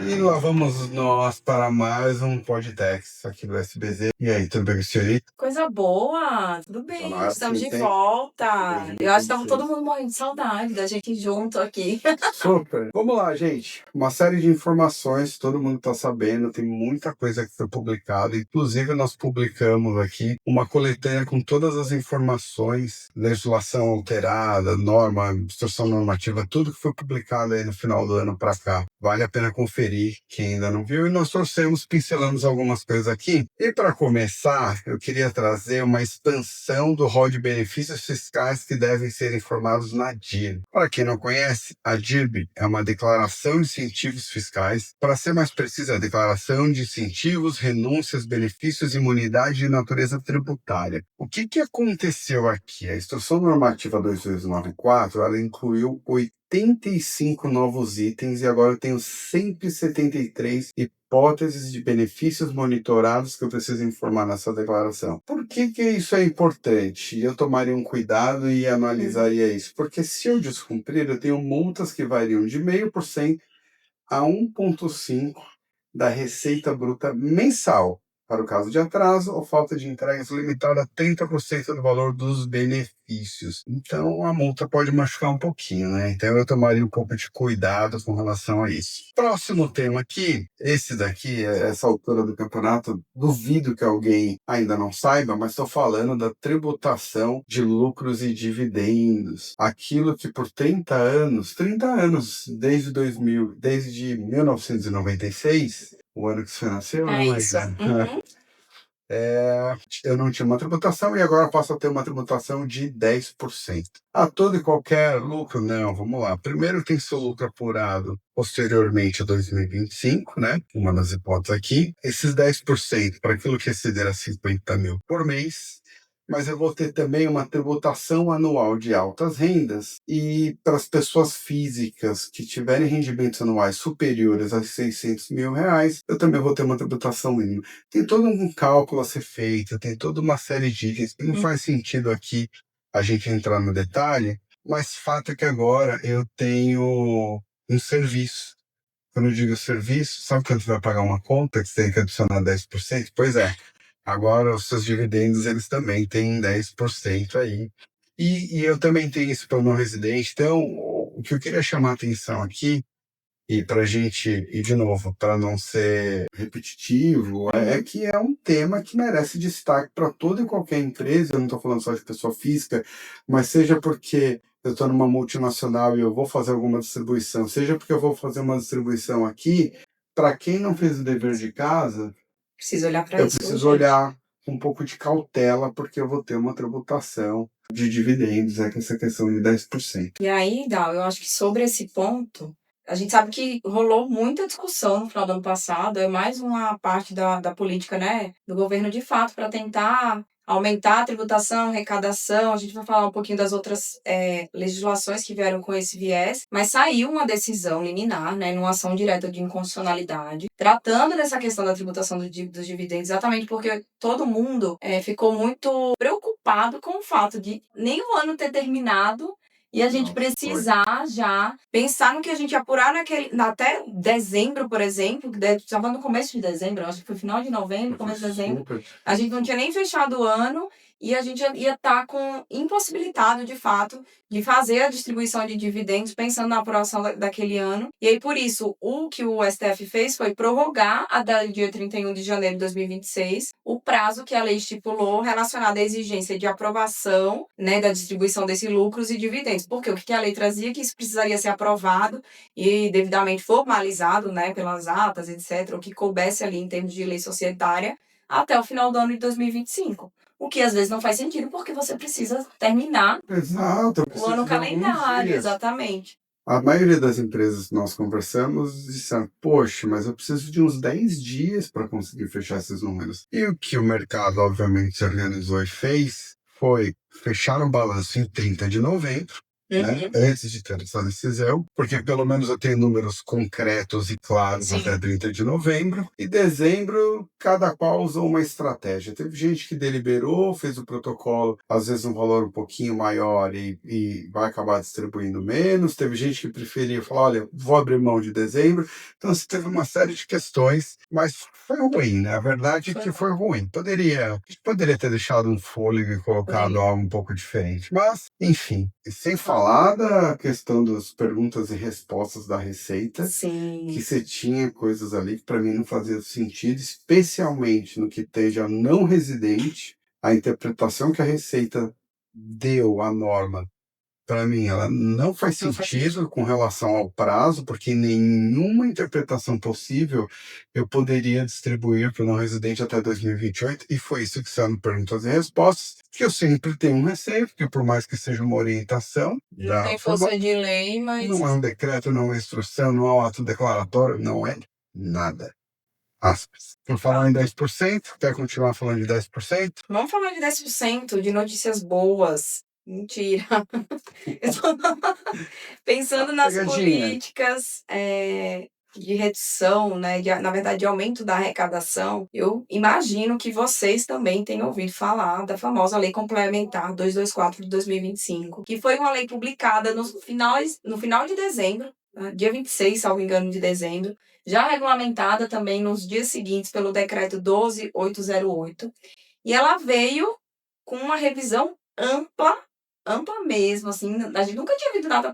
E lá vamos nós para mais um Podtex aqui do SBZ. E aí, tudo bem com o senhorito? Coisa boa, tudo Já não bem, é estamos assim, de tem? volta. Eu acho que estava 2026. todo mundo morrendo de saudade da gente junto aqui. Super! Vamos lá, gente. Uma série de informações, todo mundo está sabendo, tem muita coisa que foi publicada. Inclusive, nós publicamos aqui uma coletânea com todas as informações, legislação alterada, norma, instrução normativa, tudo que foi publicado aí no final do ano para cá. Vale a pena conferir, quem ainda não viu. E nós trouxemos, pincelamos algumas coisas aqui. E para começar, eu queria trazer uma expansão do rol de benefícios fiscais que devem ser informados na DIRB. Para quem não conhece, a DIRB é uma declaração de incentivos fiscais. Para ser mais preciso, é a declaração de incentivos, renúncias, benefícios e imunidade de natureza tributária. O que aconteceu aqui? A Instrução Normativa 2294, ela incluiu 85 novos itens e agora eu tenho 173 hipóteses de benefícios monitorados que eu preciso informar nessa declaração. Por que isso é importante? Eu tomaria um cuidado e analisaria isso. Porque se eu descumprir, eu tenho multas que variam de 0,5% a 1,5% da receita bruta mensal, para o caso de atraso ou falta de entregas limitada a 30% do valor dos benefícios. Então, a multa pode machucar um pouquinho, né? Então, eu tomaria um pouco de cuidado com relação a isso. Próximo tema aqui, esse daqui, essa altura do campeonato, duvido que alguém ainda não saiba, mas estou falando da tributação de lucros e dividendos. Aquilo que por 30 anos, desde 1996, o ano que você nasceu, né, É isso. Maísa? Eu não tinha uma tributação e agora passo a ter uma tributação de 10%. A todo e qualquer lucro? Não, vamos lá. Primeiro tem seu lucro apurado posteriormente a 2025, né? Uma das hipóteses aqui. Esses 10% para aquilo que exceder a 50 mil por mês. Mas eu vou ter também uma tributação anual de altas rendas e para as pessoas físicas que tiverem rendimentos anuais superiores a 600 mil reais, eu também vou ter uma tributação mínima. Tem todo um cálculo a ser feito, tem toda uma série de itens que não faz sentido aqui a gente entrar no detalhe, mas fato é que agora eu tenho um serviço. Quando eu digo serviço, sabe quando você vai pagar uma conta que você tem que adicionar 10%? Pois é, agora os seus dividendos eles também têm 10% aí. E eu também tenho isso para o não residente. Então, o que eu queria chamar a atenção aqui, e para a gente, e de novo, para não ser repetitivo, é que é um tema que merece destaque para toda e qualquer empresa. Eu não estou falando só de pessoa física, mas seja porque eu estou numa multinacional e eu vou fazer alguma distribuição, seja porque eu vou fazer uma distribuição aqui, para quem não fez o dever de casa, Preciso olhar para eu isso. preciso olhar com um pouco de cautela, porque eu vou ter uma tributação de dividendos, com essa questão de 10%. E aí, Dal, eu acho que sobre esse ponto, a gente sabe que rolou muita discussão no final do ano passado, é mais uma parte da política, né, do governo de fato, para tentar aumentar a tributação, arrecadação. A gente vai falar um pouquinho das outras legislações que vieram com esse viés, mas saiu uma decisão liminar, né, numa ação direta de inconstitucionalidade, tratando dessa questão da tributação dos dividendos, exatamente porque todo mundo ficou muito preocupado com o fato de nem o ano ter terminado e a gente Nossa, precisar já pensar no que a gente ia apurar até dezembro, por exemplo, que estava no começo de dezembro, acho que foi final de novembro, começo de dezembro. Super. A gente não tinha nem fechado o ano e a gente ia estar impossibilitado, de fato, de fazer a distribuição de dividendos pensando na apuração daquele ano. E aí, por isso, o que o STF fez foi prorrogar até o dia 31 de janeiro de 2026 o prazo que a lei estipulou relacionado à exigência de aprovação, né, da distribuição desses lucros e dividendos. Porque o que a lei trazia? Que isso precisaria ser aprovado e devidamente formalizado, né, pelas atas, etc., o que coubesse ali em termos de lei societária até o final do ano de 2025. O que às vezes não faz sentido porque você precisa terminar Exato, eu o preciso ano de alguns calendário, dias. exatamente. A maioria das empresas que nós conversamos disseram, poxa, mas eu preciso de uns 10 dias para conseguir fechar esses números. E o que o mercado, obviamente, se organizou e fez foi fechar o balanço em 30 de novembro né, antes de ter essa decisão, porque pelo menos eu tenho números concretos e claros até Sim. 30 de novembro. E dezembro, cada qual usou uma estratégia. Teve gente que deliberou, fez o protocolo, às vezes um valor um pouquinho maior e vai acabar distribuindo menos. Teve gente que preferia falar, olha, vou abrir mão de dezembro. Então, você teve uma série de questões, mas foi ruim, né? A verdade é Foi que ruim. foi ruim. A gente poderia ter deixado um fôlego e colocado Poderia. algo um pouco diferente. Mas, enfim, e sem falar da questão das perguntas e respostas da Receita, que Sim. você tinha coisas ali que para mim não faziam sentido, especialmente no que tange a não residente, a interpretação que a Receita deu à norma para mim, ela não faz Não faz sentido com relação ao prazo, porque em nenhuma interpretação possível eu poderia distribuir para o não residente até 2028, e foi isso que saiu no Perguntas e Respostas, que eu sempre tenho um receio, porque por mais que seja uma orientação Não da tem forma, força de lei, mas não é um decreto, não é uma instrução, não é um ato declaratório, não é nada. Aspas. Por falar em 10%, quer continuar falando de 10%? vamos falar de 10% de notícias boas. Mentira. Eu tô pensando nas Pegadinha. políticas, de redução, né, na verdade, de aumento da arrecadação. Eu imagino que vocês também tenham ouvido falar da famosa Lei Complementar 224 de 2025, que foi uma lei publicada no final de dezembro, né, dia 26, salvo engano, de dezembro, já regulamentada também nos dias seguintes pelo decreto 12.808, e ela veio com uma revisão ampla, ampla mesmo, assim, a gente nunca tinha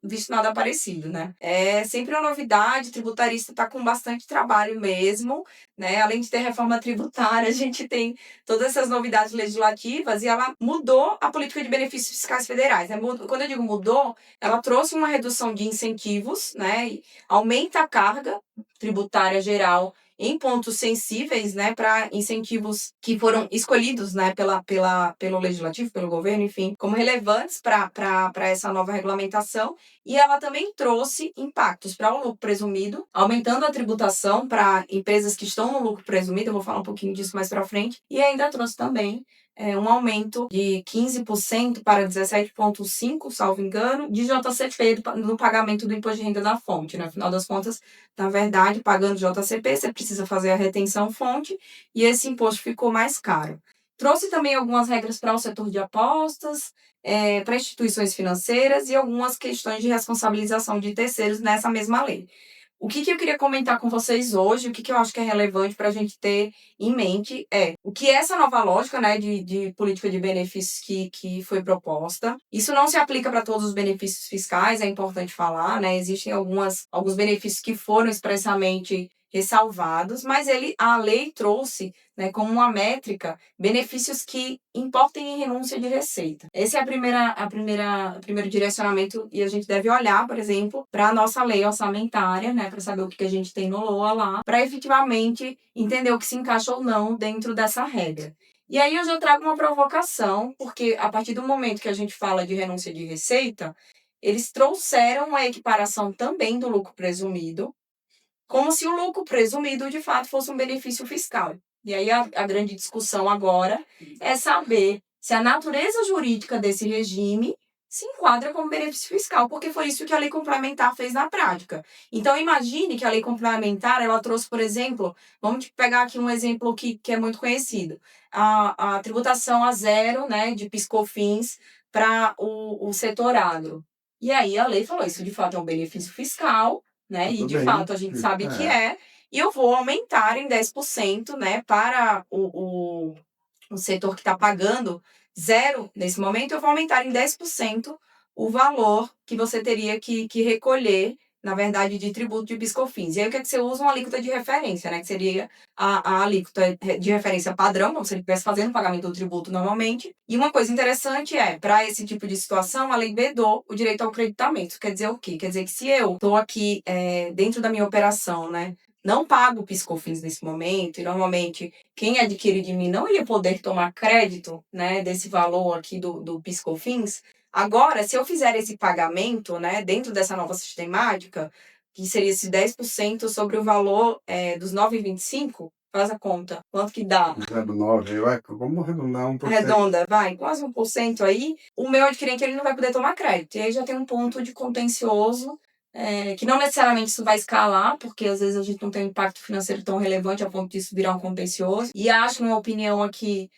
visto nada parecido, né. É sempre uma novidade, o tributarista está com bastante trabalho mesmo, né, além de ter reforma tributária, a gente tem todas essas novidades legislativas e ela mudou a política de benefícios fiscais federais, né. Quando eu digo mudou, ela trouxe uma redução de incentivos, né, e aumenta a carga tributária geral em pontos sensíveis, né, para incentivos que foram escolhidos, né, pelo legislativo, pelo governo, enfim, como relevantes para essa nova regulamentação. E ela também trouxe impactos para o lucro presumido, aumentando a tributação para empresas que estão no lucro presumido, eu vou falar um pouquinho disso mais para frente, e ainda trouxe também um aumento de 15% para 17,5%, salvo engano, de JCP no pagamento do imposto de renda da fonte. No final das contas, na verdade, pagando JCP, você precisa fazer a retenção fonte e esse imposto ficou mais caro. Trouxe também algumas regras para o setor de apostas, para instituições financeiras e algumas questões de responsabilização de terceiros nessa mesma lei. O que eu queria comentar com vocês hoje, o que eu acho que é relevante para a gente ter em mente é o que essa nova lógica, né, de política de benefícios que foi proposta. Isso não se aplica para todos os benefícios fiscais, é importante falar, né? Existem alguns benefícios que foram expressamente ressalvados, mas a lei trouxe, né, como uma métrica benefícios que importem em renúncia de receita. Esse é o primeiro direcionamento e a gente deve olhar, por exemplo, para a nossa lei orçamentária, né, para saber o que a gente tem no LOA lá, para efetivamente entender o que se encaixa ou não dentro dessa regra. E aí eu já trago uma provocação, porque a partir do momento que a gente fala de renúncia de receita, eles trouxeram a equiparação também do lucro presumido, como se o lucro presumido de fato fosse um benefício fiscal. E aí a grande discussão agora é saber se a natureza jurídica desse regime se enquadra como benefício fiscal, porque foi isso que a lei complementar fez na prática. Então imagine que a lei complementar, ela trouxe, por exemplo, vamos pegar aqui um exemplo que é muito conhecido, a tributação a zero, né, de PIS/COFINS para o setor agro. E aí a lei falou, isso de fato é um benefício fiscal, né? E Tudo de bem. fato a gente sabe que e eu vou aumentar em 10%, né, para o setor que está pagando zero nesse momento, eu vou aumentar em 10% o valor que você teria que recolher, na verdade, de tributo de PIS/COFINS. E aí o que é que você usa? Uma alíquota de referência, né, que seria a alíquota de referência padrão, como se ele estivesse fazendo o pagamento do tributo normalmente. E uma coisa interessante para esse tipo de situação, a lei vedou o direito ao creditamento. Quer dizer o quê? Quer dizer que se eu estou aqui dentro da minha operação, né, não pago PIS/COFINS nesse momento, e normalmente quem adquire de mim não ia poder tomar crédito, né, desse valor aqui do PIS/COFINS. Agora, se eu fizer esse pagamento, né, dentro dessa nova sistemática, que seria esse 10% sobre o valor dos 9,25, faz a conta, quanto que dá? 0,9, vamos arredondar 1%. Arredonda, vai, quase 1% aí. O meu adquirente ele não vai poder tomar crédito. E aí já tem um ponto de contencioso, que não necessariamente isso vai escalar, porque às vezes a gente não tem um impacto financeiro tão relevante a ponto disso virar um contencioso. E acho, na minha opinião aqui,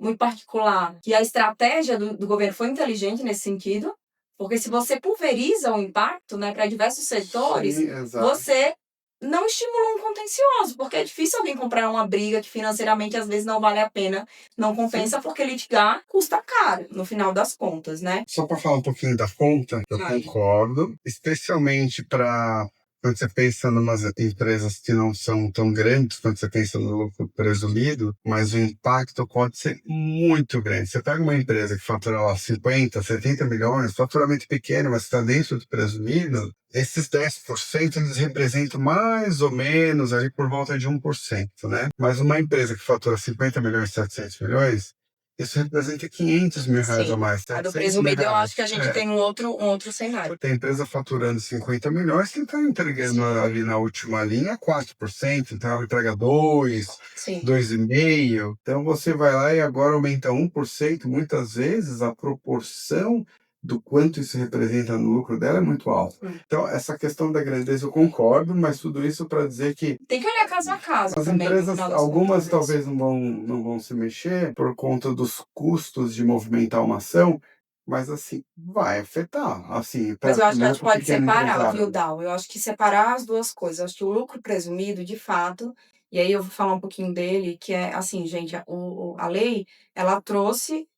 muito particular, que a estratégia do governo foi inteligente nesse sentido, porque se você pulveriza o impacto, né, para diversos setores, Sim, exato. você não estimula um contencioso, porque é difícil alguém comprar uma briga que financeiramente às vezes não vale a pena, não compensa, porque litigar custa caro, no final das contas, né? Só para falar um pouquinho da conta, eu concordo, especialmente para quando você pensa em umas empresas que não são tão grandes, quando você pensa no lucro presumido, mas o impacto pode ser muito grande. Você pega uma empresa que fatura lá 50, 70 milhões, faturamento pequeno, mas está dentro do presumido, esses 10% eles representam mais ou menos ali por volta de 1%, né? Mas uma empresa que fatura 50 milhões, 700 milhões, isso representa 500 mil reais a mais. A do 700 mil presumido, eu reais. acho que a gente tem um outro cenário. Tem empresa faturando 50 milhões que está entregando ali na última linha 4%, então entrega 2, Sim. 2,5%. Então você vai lá e agora aumenta 1%. Muitas vezes a proporção do quanto isso representa no lucro dela é muito alta. Então, essa questão da grandeza eu concordo, mas tudo isso para dizer que tem que olhar caso a caso as também. empresas, algumas talvez não vão se mexer por conta dos custos de movimentar uma ação, mas assim, vai afetar. Assim, Mas eu acho que a gente pro pode pequeno separar, empresário. viu, Dal? Eu acho que separar as duas coisas. Eu acho que o lucro presumido, de fato, e aí eu vou falar um pouquinho dele, que é assim, gente, a lei, ela trouxe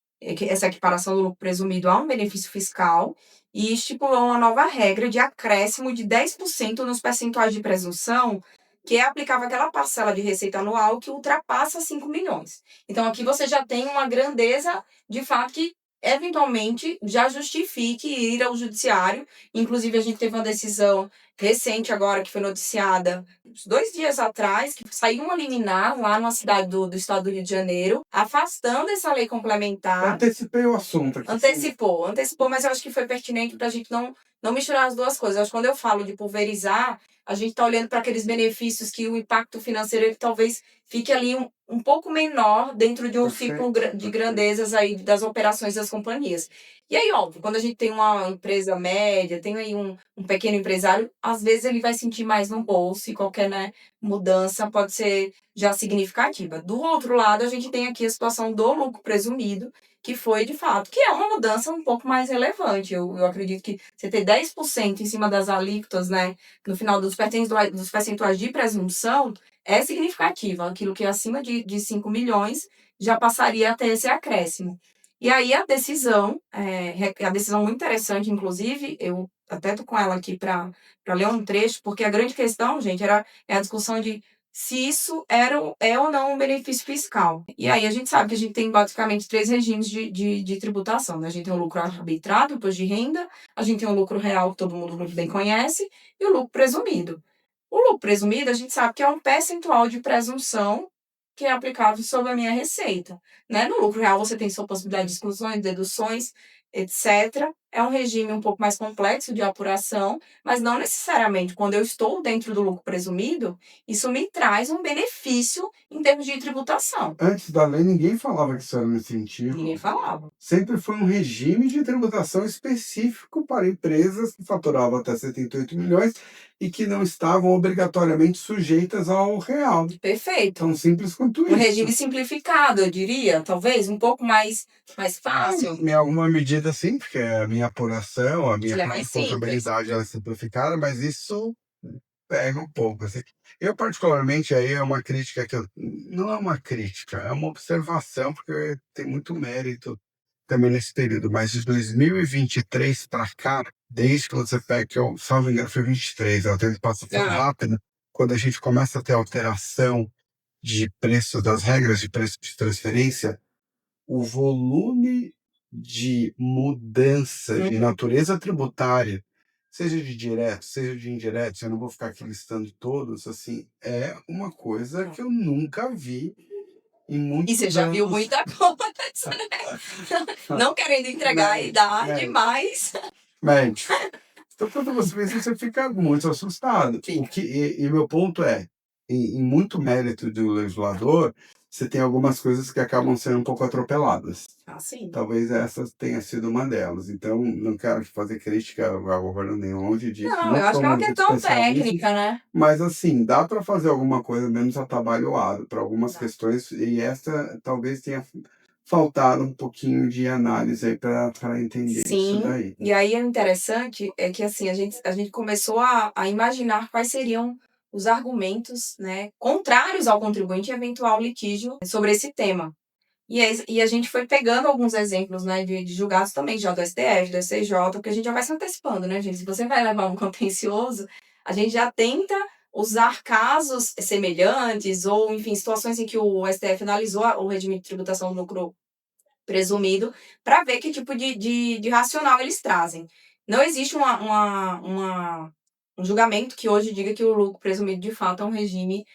essa equiparação do lucro presumido a um benefício fiscal e estipulou uma nova regra de acréscimo de 10% nos percentuais de presunção que é aplicável àquela parcela de receita anual que ultrapassa 5 milhões. Então, aqui você já tem uma grandeza, de fato, que eventualmente já justifique ir ao judiciário. Inclusive, a gente teve uma decisão recente agora, que foi noticiada uns 2 dias atrás, que saiu uma liminar lá numa cidade do estado do Rio de Janeiro, afastando essa lei complementar. Antecipei o assunto aqui. Antecipou, mas eu acho que foi pertinente para a gente não misturar as duas coisas. Eu acho que quando eu falo de pulverizar, a gente está olhando para aqueles benefícios que o impacto financeiro ele talvez fique ali um pouco menor dentro de um ciclo de grandezas aí das operações das companhias. E aí, óbvio, quando a gente tem uma empresa média, tem aí um pequeno empresário, às vezes ele vai sentir mais no bolso e qualquer, né, mudança pode ser já significativa. Do outro lado, a gente tem aqui a situação do lucro presumido, que foi, de fato, que é uma mudança um pouco mais relevante. Eu acredito que você ter 10% em cima das alíquotas, né, no final dos percentuais de presunção, é significativa. Aquilo que é acima de 5 milhões já passaria a ter esse acréscimo. E aí a decisão muito interessante, inclusive, eu até estou com ela aqui para ler um trecho, porque a grande questão, gente, é a discussão de se isso é ou não um benefício fiscal. E aí a gente sabe que a gente tem basicamente 3 regimes de tributação, né? A gente tem o lucro arbitrado, imposto de renda, a gente tem o lucro real, que todo mundo muito bem conhece, e o lucro presumido. O lucro presumido, a gente sabe que é um percentual de presunção que é aplicável sobre a minha receita, né? No lucro real você tem sua possibilidade de exclusões, deduções, etc. É um regime um pouco mais complexo de apuração, mas não necessariamente quando eu estou dentro do lucro presumido, isso me traz um benefício em termos de tributação. Antes da lei, ninguém falava que isso era um incentivo. Ninguém falava. Sempre foi um regime de tributação específico para empresas que faturavam até 78 milhões e que não estavam obrigatoriamente sujeitas ao real. Perfeito. Tão simples quanto isso. Um regime simplificado, eu diria, talvez, um pouco mais fácil. Em alguma medida, sim, porque a minha apuração, a minha Ele é mais simples. contabilidade ela é simplificada, mas isso pega um pouco. Assim. Eu, particularmente, aí é uma crítica que eu. Não é uma crítica, é uma observação, porque tem muito mérito também nesse período, mas de 2023 para cá, desde que você pega, que eu, salvo engano, foi 23, o tempo passa tão rápido, quando a gente começa a ter alteração de preço, das regras de preço de transferência, o volume de mudança de natureza tributária, seja de direto, seja de indireto, eu não vou ficar aqui listando todos, assim, é uma coisa que eu nunca vi em muitos E você já viu anos. muita coisa, né? Não querendo entregar a idade, mas... Então, quando você pensa, você fica muito assustado. E meu ponto é, em muito mérito do legislador, você tem algumas coisas que acabam sendo um pouco atropeladas. Ah, sim. Talvez essa tenha sido uma delas. Então, não quero fazer crítica ao governo nenhum, longe disso. Não, Não eu acho que é uma somos questão especialistas, técnica, né? mas assim, dá para fazer alguma coisa menos atabalhoada para algumas Dá. questões, e essa talvez tenha faltado um pouquinho de análise aí para entender isso Sim, daí. e aí é interessante é que assim a gente começou a imaginar quais seriam os argumentos, né, contrários ao contribuinte em eventual litígio sobre esse tema. E a gente foi pegando alguns exemplos, né, de julgados também, já do STF, do STJ, porque a gente já vai se antecipando, né, gente? Se você vai levar um contencioso, a gente já tenta usar casos semelhantes ou, enfim, situações em que o STF analisou o regime de tributação do lucro presumido, para ver que tipo de racional eles trazem. Não existe um julgamento que hoje diga que o lucro presumido de fato é um regime,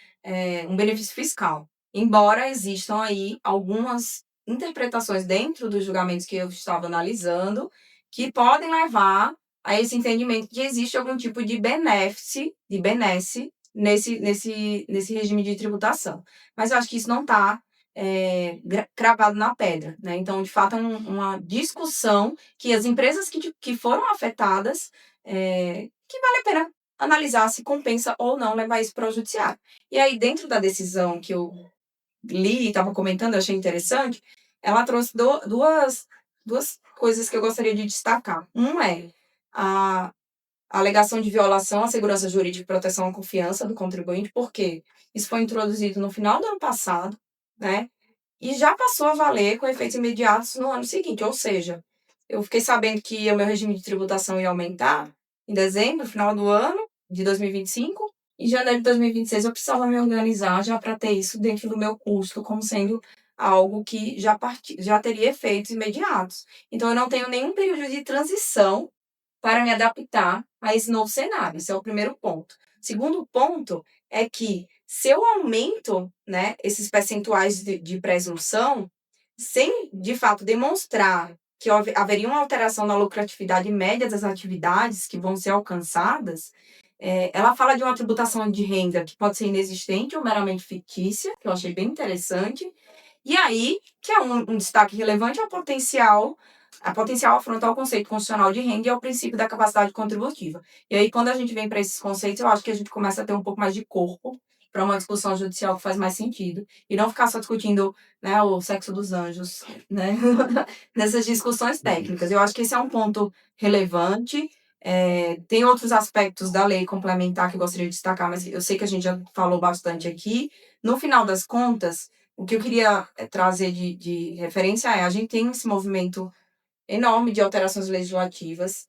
um benefício fiscal. Embora existam aí algumas interpretações dentro dos julgamentos que eu estava analisando, que podem levar a esse entendimento de que existe algum tipo de benesse nesse regime de tributação. Mas eu acho que isso não está cravado na pedra, né? Então, de fato, é uma discussão que as empresas que foram afetadas, que vale a pena analisar se compensa ou não levar isso para o judiciário. E aí, dentro da decisão que eu li e estava comentando, eu achei interessante, ela trouxe duas coisas que eu gostaria de destacar. Um é a alegação de violação à segurança jurídica e proteção à confiança do contribuinte, porque isso foi introduzido no final do ano passado, né? E já passou a valer com efeitos imediatos no ano seguinte. Ou seja, eu fiquei sabendo que o meu regime de tributação ia aumentar em dezembro, final do ano de 2025. Em janeiro de 2026, eu precisava me organizar já para ter isso dentro do meu custo, como sendo algo que já teria efeitos imediatos. Então, eu não tenho nenhum período de transição para me adaptar a esse novo cenário. Esse é o primeiro ponto. Segundo ponto é que se eu aumento, né, esses percentuais de presunção, sem de fato demonstrar que haveria uma alteração na lucratividade média das atividades que vão ser alcançadas, ela fala de uma tributação de renda que pode ser inexistente ou meramente fictícia, que eu achei bem interessante. E aí, que é um destaque relevante, é a potencial afronta ao conceito constitucional de renda e ao princípio da capacidade contributiva. E aí, quando a gente vem para esses conceitos, eu acho que a gente começa a ter um pouco mais de corpo para uma discussão judicial que faz mais sentido. E não ficar só discutindo, né, o sexo dos anjos, né, nessas discussões técnicas. Eu acho que esse é um ponto relevante. Tem outros aspectos da lei complementar que eu gostaria de destacar, mas eu sei que a gente já falou bastante aqui. No final das contas, o que eu queria trazer de referência é a gente tem esse movimento enorme de alterações legislativas.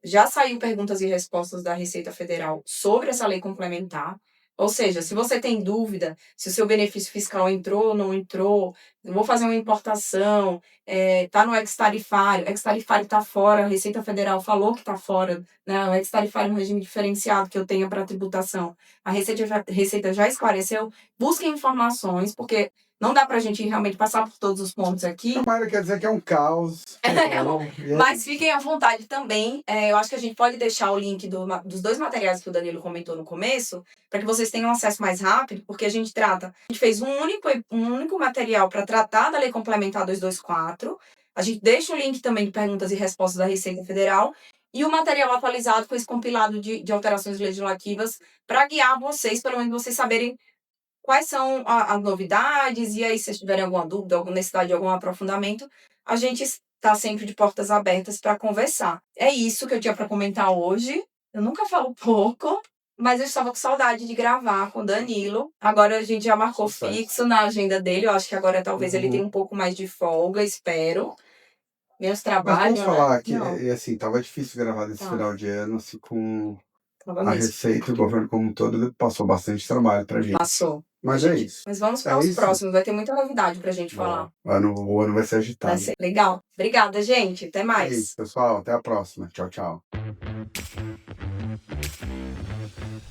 Já saiu perguntas e respostas da Receita Federal sobre essa lei complementar. Ou seja, se você tem dúvida se o seu benefício fiscal entrou ou não entrou, eu vou fazer uma importação, está no ex-tarifário está fora, a Receita Federal falou que está fora, né? O ex-tarifário é um regime diferenciado que eu tenho para tributação. A Receita já esclareceu, busquem informações, porque não dá para a gente realmente passar por todos os pontos aqui. A Mayra quer dizer que é um caos. Mas fiquem à vontade também. Eu acho que a gente pode deixar o link dos dois materiais que o Danilo comentou no começo, para que vocês tenham acesso mais rápido, porque a gente fez um único material para tratar da Lei Complementar 224. A gente deixa o link também de perguntas e respostas da Receita Federal e o material atualizado com esse compilado de alterações legislativas para guiar vocês, pelo menos vocês saberem quais são as novidades, e aí, se vocês tiverem alguma dúvida, alguma necessidade de algum aprofundamento, a gente está sempre de portas abertas para conversar. É isso que eu tinha para comentar hoje. Eu nunca falo pouco, mas eu estava com saudade de gravar com o Danilo. Agora a gente já marcou fixo na agenda dele. Eu acho que agora talvez ele tenha um pouco mais de folga, espero. Meus Mas trabalhos, vamos falar né? que, assim, tava difícil gravar nesse final de ano, assim, com Tava a mesmo. Receita e o governo como um todo, passou bastante trabalho pra gente. Passou. Mas é isso. Mas vamos para os próximos, vai ter muita novidade pra gente falar. O ano vai ser agitado. Vai ser legal. Obrigada, gente. Até É mais. isso, pessoal. Até a próxima. Tchau, tchau.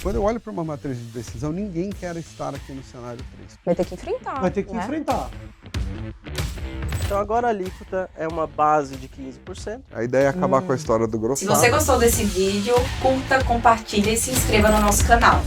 Quando eu olho para uma matriz de decisão, ninguém quer estar aqui no cenário 3. Vai ter que enfrentar. Vai ter que né? enfrentar. Então agora a alíquota é uma base de 15%. A ideia é acabar com a histório do Se grossado. você gostou desse vídeo, curta, compartilhe e se inscreva no nosso canal.